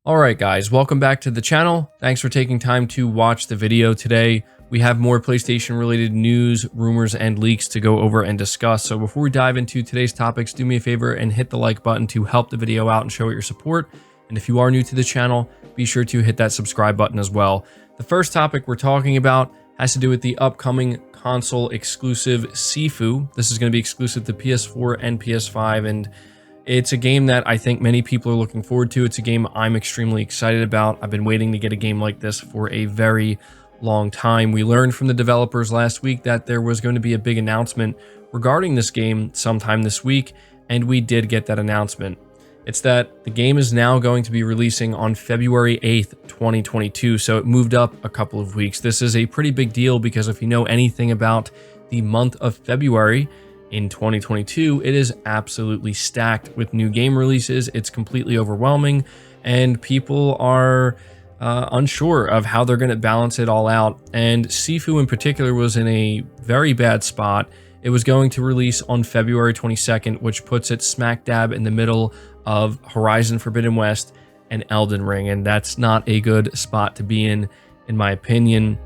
Alright guys, welcome back to the channel. Thanks for taking time to watch the video today. We have more PlayStation related news, rumors, and leaks to go over and discuss. So before we dive into today's topics, do me a favor and hit the like button to help the video out and show your support. And if you are new to the channel, be sure to hit that subscribe button as well. The first topic we're talking about has to do with the upcoming console exclusive Sifu. This is going to be exclusive to PS4 and PS5, and it's a game that I think many people are looking forward to. It's a game I'm extremely excited about. I've been waiting to get a game like this for a very long time. We learned from the developers last week that there was going to be a big announcement regarding this game sometime this week, and we did get that announcement. It's that the game is now going to be releasing on February 8th, 2022, so it moved up a couple of weeks. This is a pretty big deal because if you know anything about the month of February, in 2022, it is absolutely stacked with new game releases. It's completely overwhelming, and people are unsure of how they're going to balance it all out. And Sifu in particular was in a very bad spot. It was going to release on February 22nd, which puts it smack dab in the middle of Horizon Forbidden West and Elden Ring, and that's not a good spot to be in my opinion.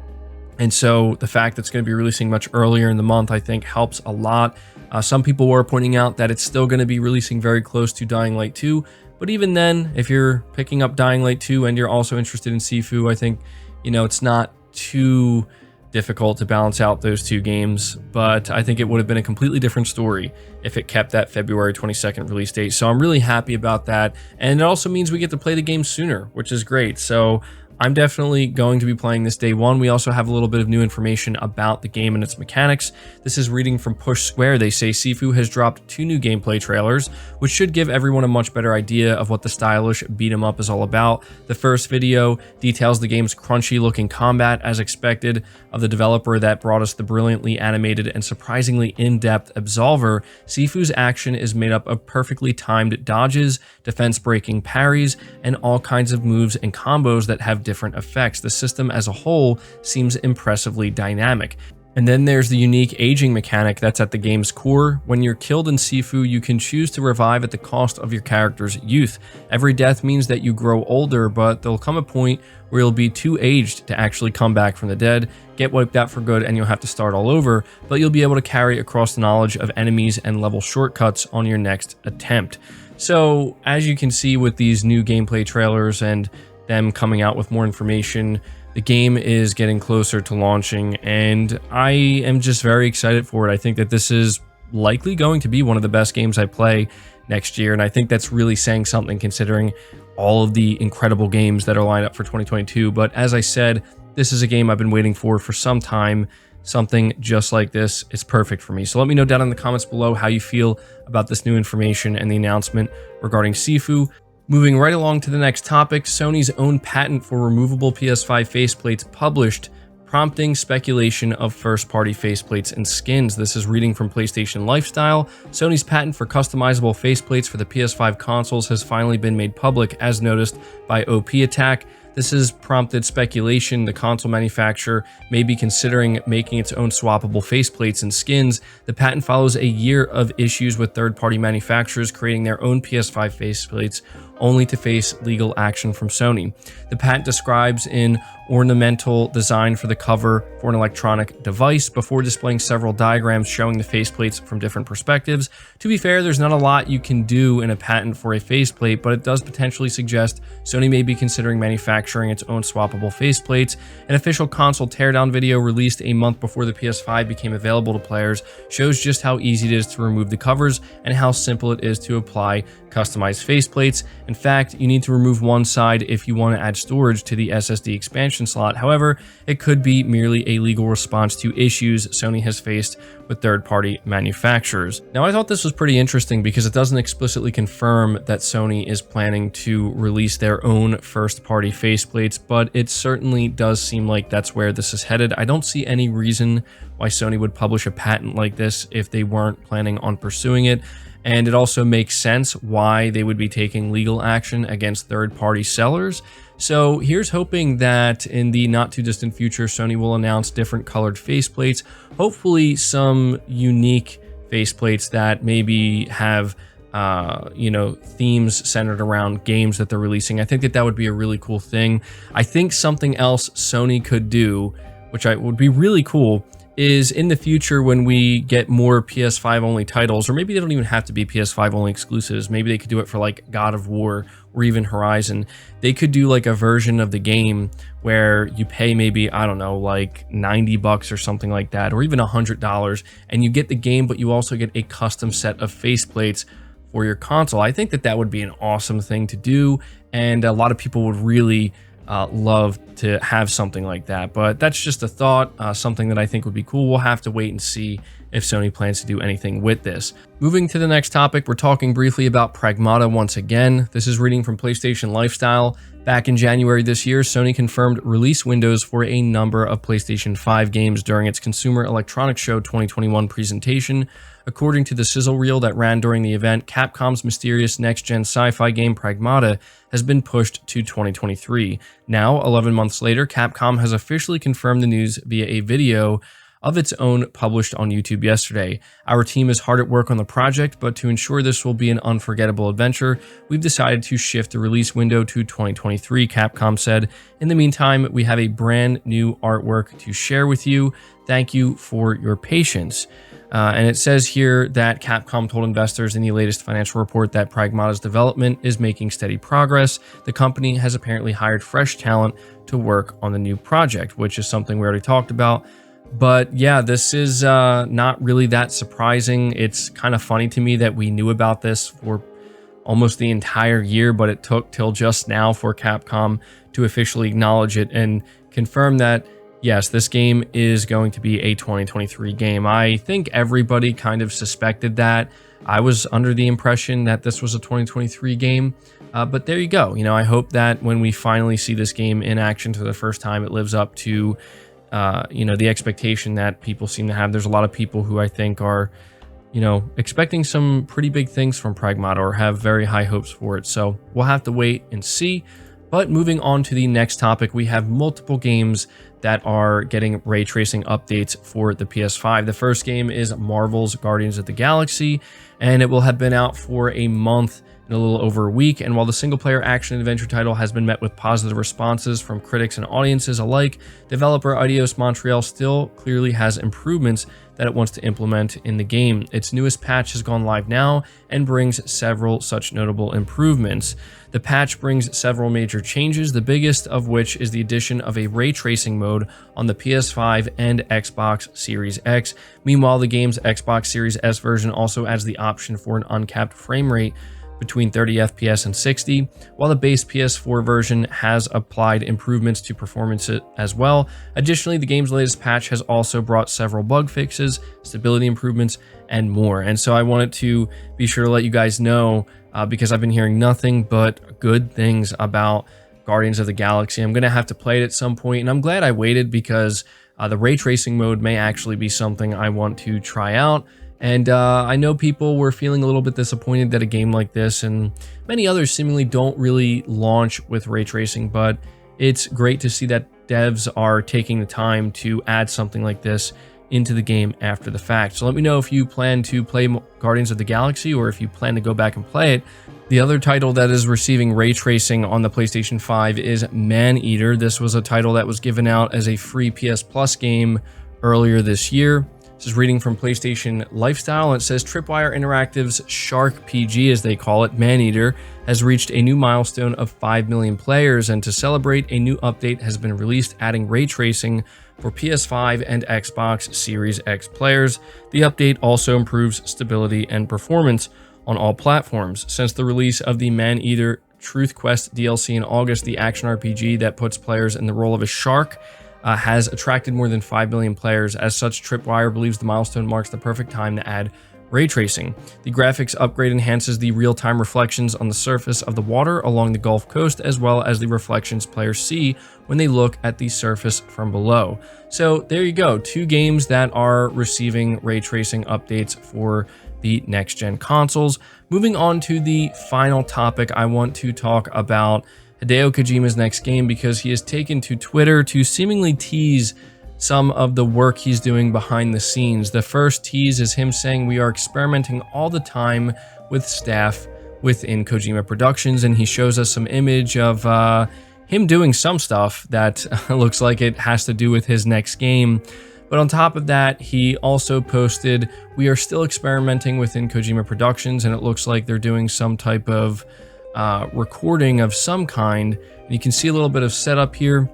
And so the fact that it's going to be releasing much earlier in the month, I think, helps a lot. Some people were pointing out that it's still going to be releasing very close to Dying Light 2. But even then, if you're picking up Dying Light 2 and you're also interested in Sifu, I think, it's not too difficult to balance out those two games. But I think it would have been a completely different story if it kept that February 22nd release date. So I'm really happy about that. And it also means we get to play the game sooner, which is great. So I'm definitely going to be playing this day one. We also have a little bit of new information about the game and its mechanics. This is reading from Push Square. They say Sifu has dropped 2 new gameplay trailers, which should give everyone a much better idea of what the stylish beat 'em up is all about. The first video details the game's crunchy looking combat as expected of the developer that brought us the brilliantly animated and surprisingly in-depth Absolver. Sifu's action is made up of perfectly timed dodges, defense breaking parries, and all kinds of moves and combos that have different effects. The system as a whole seems impressively dynamic. And then there's the unique aging mechanic that's at the game's core. When you're killed in Sifu, you can choose to revive at the cost of your character's youth. Every death means that you grow older, but there'll come a point where you'll be too aged to actually come back from the dead, get wiped out for good, and you'll have to start all over, but you'll be able to carry across the knowledge of enemies and level shortcuts on your next attempt. So, as you can see with these new gameplay trailers and them coming out with more information, the game is getting closer to launching, and I am just very excited for it. I think that this is likely going to be one of the best games I play next year, and I think that's really saying something considering all of the incredible games that are lined up for 2022. But as I said, this is a game I've been waiting for some time. Something just like this is perfect for me. So let me know down in the comments below how you feel about this new information and the announcement regarding Sifu. Moving right along to the next topic, Sony's own patent for removable PS5 faceplates published, prompting speculation of first-party faceplates and skins. This is reading from PlayStation Lifestyle. Sony's patent for customizable faceplates for the PS5 consoles has finally been made public, as noticed by OP Attack. This has prompted speculation the console manufacturer may be considering making its own swappable faceplates and skins. The patent follows a year of issues with third-party manufacturers creating their own PS5 faceplates, only to face legal action from Sony. The patent describes an ornamental design for the cover for an electronic device before displaying several diagrams showing the faceplates from different perspectives. To be fair, there's not a lot you can do in a patent for a faceplate, but it does potentially suggest Sony may be considering manufacturing its own swappable faceplates. An official console teardown video released a month before the PS5 became available to players shows just how easy it is to remove the covers and how simple it is to apply customized faceplates. In fact, you need to remove one side if you want to add storage to the SSD expansion slot. However, it could be merely a legal response to issues Sony has faced with third-party manufacturers. Now, I thought this was pretty interesting because it doesn't explicitly confirm that Sony is planning to release their own first-party faceplates, but it certainly does seem like that's where this is headed. I don't see any reason why Sony would publish a patent like this if they weren't planning on pursuing it. And it also makes sense why they would be taking legal action against third-party sellers. So here's hoping that in the not too distant future, Sony will announce different colored faceplates, hopefully some unique faceplates that maybe have themes centered around games that they're releasing. I think that would be a really cool thing. I think something else Sony could do, which would be really cool, is in the future when we get more PS5 only titles, or maybe they don't even have to be PS5 only exclusives. Maybe they could do it for like God of War or even Horizon. They could do like a version of the game where you pay maybe, I don't know, like $90 or something like that, or even $100, and you get the game, but you also get a custom set of faceplates for your console. I think that would be an awesome thing to do, and a lot of people would really love to have something like that. But that's just a thought, something that I think would be cool. We'll have to wait and see if Sony plans to do anything with this. Moving to the next topic, we're talking briefly about Pragmata once again. This is reading from PlayStation Lifestyle. Back in January this year, Sony confirmed release windows for a number of PlayStation 5 games during its Consumer Electronics Show 2021 presentation. According to the sizzle reel that ran during the event, Capcom's mysterious next-gen sci-fi game Pragmata has been pushed to 2023. Now, 11 months later, Capcom has officially confirmed the news via a video of its own published on YouTube yesterday. Our team is hard at work on the project, but to ensure this will be an unforgettable adventure, we've decided to shift the release window to 2023, Capcom said. In the meantime, we have a brand new artwork to share with you. Thank you for your patience. And it says here that Capcom told investors in the latest financial report that Pragmata's development is making steady progress. The company has apparently hired fresh talent to work on the new project, which is something we already talked about. But yeah, this is not really that surprising. It's kind of funny to me that we knew about this for almost the entire year, but it took till just now for Capcom to officially acknowledge it and confirm that, yes, this game is going to be a 2023 game. I think everybody kind of suspected that. I was under the impression that this was a 2023 game, but there you go. I hope that when we finally see this game in action for the first time, it lives up to the expectation that people seem to have. There's a lot of people who I think are, expecting some pretty big things from Pragmata or have very high hopes for it. So we'll have to wait and see. But moving on to the next topic, we have multiple games that are getting ray tracing updates for the PS5. The first game is Marvel's Guardians of the Galaxy, and it will have been out for a month in a little over a week. And while the single-player action adventure title has been met with positive responses from critics and audiences alike, developer Eidos Montreal still clearly has improvements that it wants to implement in the game. Its newest patch has gone live now and brings several such notable improvements. The patch brings several major changes, the biggest of which is the addition of a ray tracing mode on the PS5 and Xbox Series X. Meanwhile, the game's Xbox Series S version also adds the option for an uncapped frame rate between 30 FPS and 60, while the base PS4 version has applied improvements to performance as well. Additionally, the game's latest patch has also brought several bug fixes, stability improvements, and more. And so I wanted to be sure to let you guys know, because I've been hearing nothing but good things about Guardians of the Galaxy. I'm going to have to play it at some point, and I'm glad I waited because the ray tracing mode may actually be something I want to try out. And I know people were feeling a little bit disappointed that a game like this and many others seemingly don't really launch with ray tracing, but it's great to see that devs are taking the time to add something like this into the game after the fact. So let me know if you plan to play Guardians of the Galaxy or if you plan to go back and play it. The other title that is receiving ray tracing on the PlayStation 5 is Maneater. This was a title that was given out as a free PS Plus game earlier this year. This is reading from PlayStation Lifestyle, and it says Tripwire Interactive's Shark PG, as they call it, Maneater, has reached a new milestone of 5 million players, and to celebrate, a new update has been released adding ray tracing for PS5 and Xbox Series X players. The update also improves stability and performance on all platforms. Since the release of the Maneater Truth Quest DLC in August, the action RPG that puts players in the role of a shark has attracted more than 5 million players. As such, Tripwire believes the milestone marks the perfect time to add ray tracing. The graphics upgrade enhances the real-time reflections on the surface of the water along the Gulf Coast, as well as the reflections players see when they look at the surface from below. So there you go, 2 games that are receiving ray tracing updates for the next-gen consoles. Moving on to the final topic, I want to talk about Hideo Kojima's next game, because he has taken to Twitter to seemingly tease some of the work he's doing behind the scenes. The first tease is him saying we are experimenting all the time with staff within Kojima Productions, and he shows us some image of him doing some stuff that looks like it has to do with his next game. But on top of that, he also posted, we are still experimenting within Kojima Productions, and it looks like they're doing some type of recording of some kind. And you can see a little bit of setup here.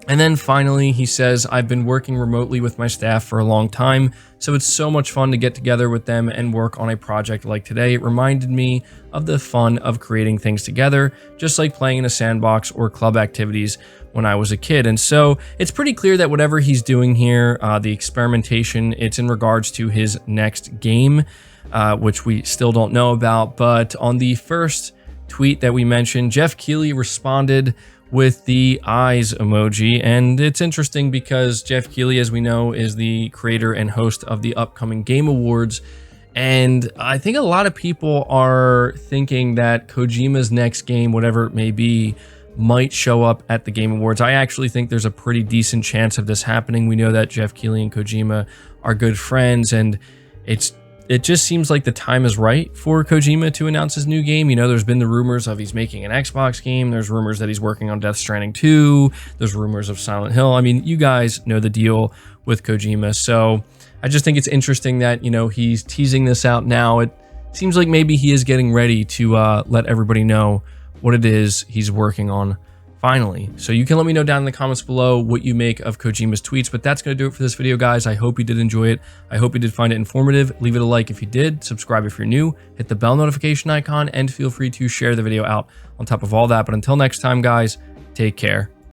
And then finally, he says, I've been working remotely with my staff for a long time, so it's so much fun to get together with them and work on a project like today. It reminded me of the fun of creating things together, just like playing in a sandbox or club activities when I was a kid. And so it's pretty clear that whatever he's doing here, the experimentation, it's in regards to his next game, which we still don't know about. But on the first tweet that we mentioned, Jeff Keighley responded with the eyes emoji. And it's interesting because Jeff Keighley, as we know, is the creator and host of the upcoming Game Awards. And I think a lot of people are thinking that Kojima's next game, whatever it may be, might show up at the Game Awards. I actually think there's a pretty decent chance of this happening. We know that Jeff Keighley and Kojima are good friends, and it just seems like the time is right for Kojima to announce his new game. You know, there's been the rumors of he's making an Xbox game. There's rumors that he's working on Death Stranding 2. There's rumors of Silent Hill. I mean, you guys know the deal with Kojima. So I just think it's interesting that, you know, he's teasing this out now. It seems like maybe he is getting ready to let everybody know what it is he's working on finally. So you can let me know down in the comments below what you make of Kojima's tweets, but that's going to do it for this video, guys. I hope you did enjoy it. I hope you did find it informative. Leave it a like if you did, subscribe if you're new, hit the bell notification icon, and feel free to share the video out on top of all that. But until next time, guys, take care.